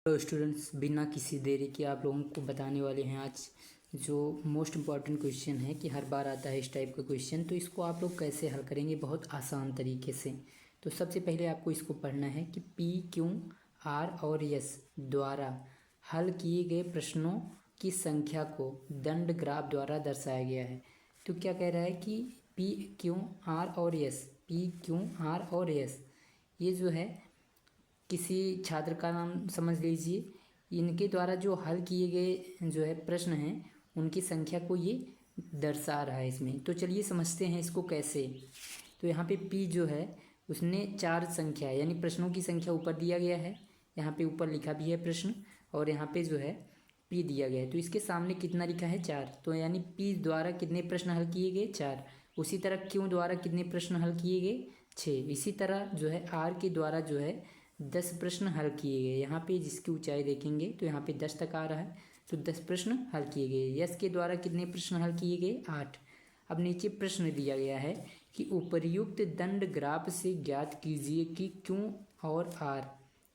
Hello students, बिना किसी देरी के आप लोगों को बताने वाले हैं आज जो मोस्ट इम्पॉर्टेंट क्वेश्चन है कि हर बार आता है इस टाइप का क्वेश्चन। तो इसको आप लोग कैसे हल करेंगे बहुत आसान तरीके से। तो सबसे पहले आपको इसको पढ़ना है कि पी क्यू आर और एस द्वारा हल किए गए प्रश्नों की संख्या को दंड ग्राफ द्वारा दर्शाया गया है। तो क्या कह रहा है कि पी क्यू आर और एस, पी क्यू आर और एस ये जो है किसी छात्र का नाम समझ लीजिए। इनके द्वारा जो हल किए गए जो है प्रश्न हैं उनकी संख्या को ये दर्शा रहा है इसमें। तो चलिए समझते हैं इसको कैसे। तो यहाँ पे P जो है उसने 4 संख्या यानी प्रश्नों की संख्या ऊपर दिया गया है, यहाँ पे ऊपर लिखा भी है प्रश्न, और यहाँ पे जो है P दिया गया है। तो इसके सामने कितना लिखा है 4, तो यानी P द्वारा कितने प्रश्न हल किए गए 4। उसी तरह Q द्वारा कितने प्रश्न हल किए गए 6। इसी तरह जो है R के द्वारा जो है 10 प्रश्न हल किए गए। यहाँ पे जिसकी ऊंचाई देखेंगे तो यहाँ पे 10 तक आ रहा है, तो 10 प्रश्न हल किए गए। यस के द्वारा कितने प्रश्न हल किए गए 8। अब नीचे प्रश्न दिया गया है कि उपर्युक्त दंड ग्राफ से ज्ञात कीजिए कि क्यू और आर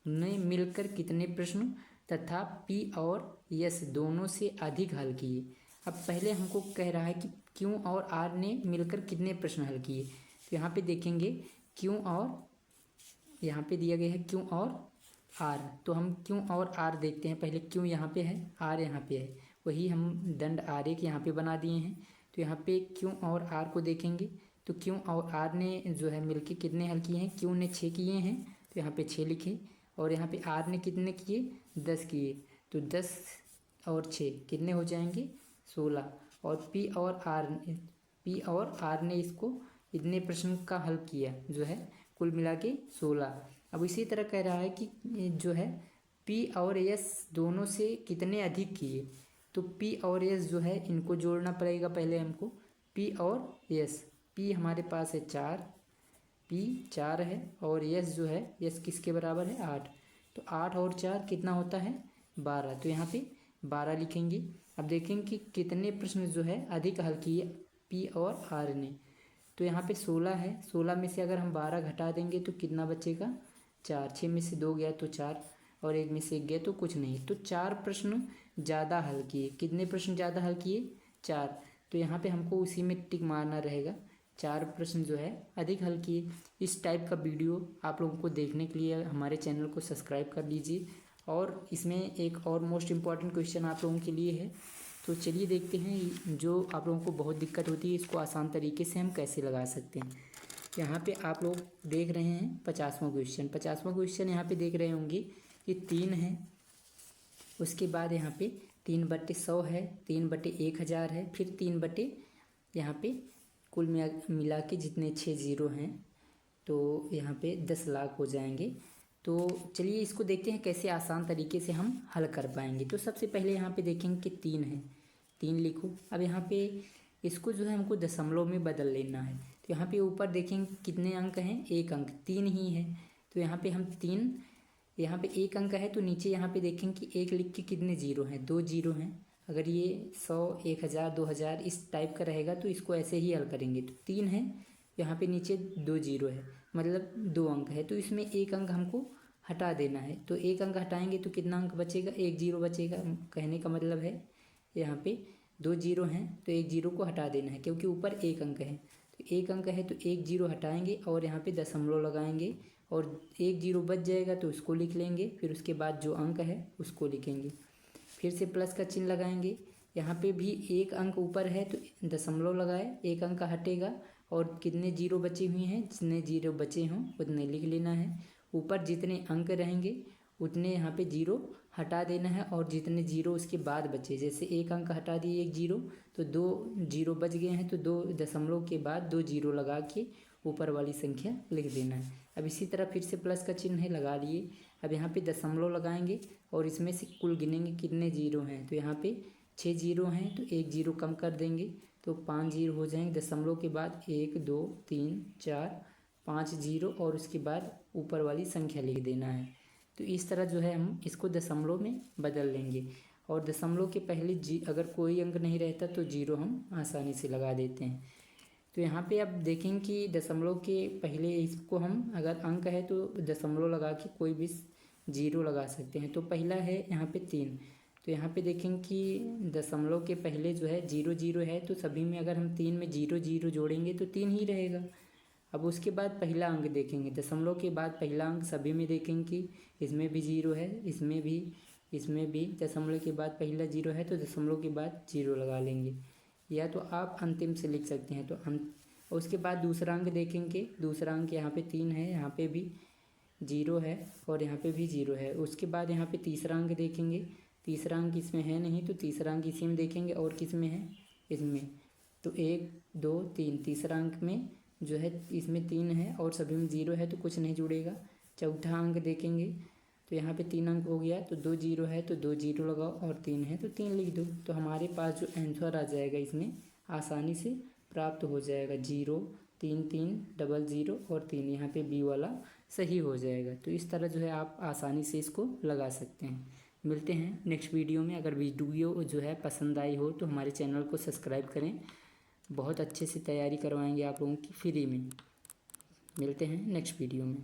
ने मिलकर कितने प्रश्न तथा पी और यस दोनों से अधिक हल किए। अब पहले हमको कह रहा है कि क्यू और आर ने मिलकर कितने प्रश्न हल किए। तो यहाँ पे देखेंगे क्यू और यहाँ पे दिया गया है क्यू और आर, तो हम क्यू और आर देखते हैं। पहले क्यू यहाँ पे है, आर यहाँ पे है, वही हम दंड आर एक यहाँ पे बना दिए हैं। तो यहाँ पे क्यू और आर को देखेंगे तो क्यू और आर ने जो है मिलके कितने हल किए हैं। क्यू ने 6 किए हैं तो यहाँ पे 6 लिखे, और यहाँ पे आर ने कितने किए 10 किए, तो 10 और 6 कितने हो जाएंगे 16। और पी और आर ने इसको इतने प्रश्न का हल किया जो है कुल मिला के 16। अब इसी तरह कह रहा है कि जो है पी और एस दोनों से कितने अधिक किए। तो पी और एस जो है इनको जोड़ना पड़ेगा पहले हमको। पी और एस, पी हमारे पास है 4, पी 4 है, और एस जो है एस किसके बराबर है 8। तो 8 और 4 कितना होता है 12, तो यहाँ पे 12 लिखेंगे। अब देखेंगे कि कितने प्रश्न जो है अधिक हल किए पी और आर ने। तो यहाँ पे 16 है, 16 में से अगर हम 12 घटा देंगे तो कितना बचेगा 4। 6 में से 2 गया तो 4, और 1 में से 1 गया तो कुछ नहीं। तो 4 प्रश्न ज़्यादा हल किए। कितने प्रश्न ज़्यादा हल किए 4। तो यहाँ पे हमको उसी में टिक मारना रहेगा, 4 प्रश्न जो है अधिक हल किए। इस टाइप का वीडियो आप लोगों को देखने के लिए हमारे चैनल को सब्सक्राइब कर लीजिए। और इसमें एक और मोस्ट इम्पॉर्टेंट क्वेश्चन आप लोगों के लिए है। तो चलिए देखते हैं जो आप लोगों को बहुत दिक्कत होती है इसको आसान तरीके से हम कैसे लगा सकते हैं। यहाँ पे आप लोग देख रहे हैं 50वां क्वेश्चन। 50वां क्वेश्चन यहाँ पे देख रहे होंगे कि 3 है, उसके बाद यहाँ पे 3/100 है, 3/1000 है, फिर 3 यहाँ पे कुल मिला के जितने 6 जीरो हैं तो यहाँ पे 10 लाख हो जाएंगे। तो चलिए इसको देखते हैं कैसे आसान तरीके से हम हल कर पाएंगे। तो सबसे पहले यहाँ पे देखेंगे कि 3 है, 3 लिखो। अब यहाँ पे इसको जो है हमको दशमलव में बदल लेना है। तो यहाँ पे ऊपर देखेंगे कितने अंक हैं, 1 अंक, 3 ही है। तो यहाँ पे हम 3, यहाँ पे 1 अंक है तो नीचे यहाँ पे देखेंगे कि 1 लिख के कितने जीरो हैं, 2 जीरो हैं। अगर ये 100, 1000, 2000 इस टाइप का रहेगा तो इसको ऐसे ही हल करेंगे। तो 3 है, यहाँ पे नीचे 2 जीरो है, मतलब 2 अंक है, तो इसमें 1 अंक हमको हटा देना है। तो 1 अंक हटाएंगे तो कितना अंक बचेगा, 1 जीरो बचेगा। कहने का मतलब है यहाँ पे 2 जीरो हैं तो 1 जीरो को हटा देना है, क्योंकि ऊपर 1 अंक है। तो 1 अंक है तो 1 जीरो हटाएंगे और यहाँ पे दशमलव लगाएंगे, और 1 जीरो बच जाएगा तो उसको लिख लेंगे। फिर उसके बाद जो अंक है उसको लिखेंगे, फिर से प्लस का चिन्ह लगाएंगे। यहाँ पे भी 1 अंक ऊपर है तो दशमलव लगाए, 1 अंक हटेगा, और कितने जीरो बचे हुए हैं, जितने जीरो बचे हों उतने लिख लेना है। ऊपर जितने अंक रहेंगे उतने यहाँ पे जीरो हटा देना है, और जितने जीरो उसके बाद बचे, जैसे 1 अंक हटा दिए 1 जीरो तो 2 जीरो बच गए हैं, तो 2 दशमलव के बाद 2 जीरो लगा के ऊपर वाली संख्या लिख देना है। अब इसी तरह फिर से प्लस का चिन्ह है लगा लिए। अब यहाँ पे दशमलव लगाएंगे और इसमें से कुल गिनेंगे कितने जीरो हैं। तो यहाँ पे 6 जीरो हैं तो 1 जीरो कम कर देंगे तो 5 जीरो हो जाएंगे। दशमलव के बाद 1 2 3 4 5 जीरो, और उसके बाद ऊपर वाली संख्या लिख देना है। तो इस तरह जो है हम इसको दशमलव में बदल लेंगे, और दशमलव के पहले अगर कोई अंक नहीं रहता तो जीरो हम आसानी से लगा देते हैं। तो यहाँ पे अब देखेंगे कि दशमलव के पहले इसको हम अगर अंक है तो दशमलव लगा के कोई भी जीरो लगा सकते हैं। तो पहला है यहाँ पे 3, तो यहाँ पे देखेंगे कि दशमलव के पहले जो है 0 0 है, तो सभी में अगर हम 3 में 0 0 जोड़ेंगे तो 3 ही रहेगा। अब उसके बाद पहला अंक देखेंगे, दशमलव के बाद पहला अंक सभी में देखेंगे कि इसमें भी 0 है, इसमें भी दशमलव के बाद पहला 0 है, तो दशमलव के बाद 0 लगा लेंगे, या तो आप अंतिम से लिख सकते हैं। तो उसके बाद दूसरा अंक देखेंगे, दूसरा अंक यहाँ पे 3 है, यहाँ पे भी 0 है और यहाँ पे भी 0 है। उसके बाद यहाँ पे तीसरा अंक देखेंगे, तीसरा अंक इसमें है नहीं, तो तीसरा अंक इसी में देखेंगे, और किस में है, इसमें। तो 1 2 3, तीसरा अंक में जो है इसमें 3 है और सभी में 0 है, तो कुछ नहीं जुड़ेगा। चौथा अंक देखेंगे, तो यहाँ पे 3 अंक हो गया, तो 2 0 है, तो 2 0 लगाओ, और 3 है तो 3 लिख दो। तो हमारे पास जो आंसर आ जाएगा इसमें आसानी से प्राप्त हो जाएगा, 0 3 3 0 0 और 3, यहाँ पे बी वाला सही हो जाएगा। तो इस तरह जो है आप आसानी से इसको लगा सकते हैं। मिलते हैं नेक्स्ट वीडियो में। अगर वीडियो जो है पसंद आई हो तो हमारे चैनल को सब्सक्राइब करें, बहुत अच्छे से तैयारी करवाएंगे आप लोगों की फ्री में। मिलते हैं नेक्स्ट वीडियो में।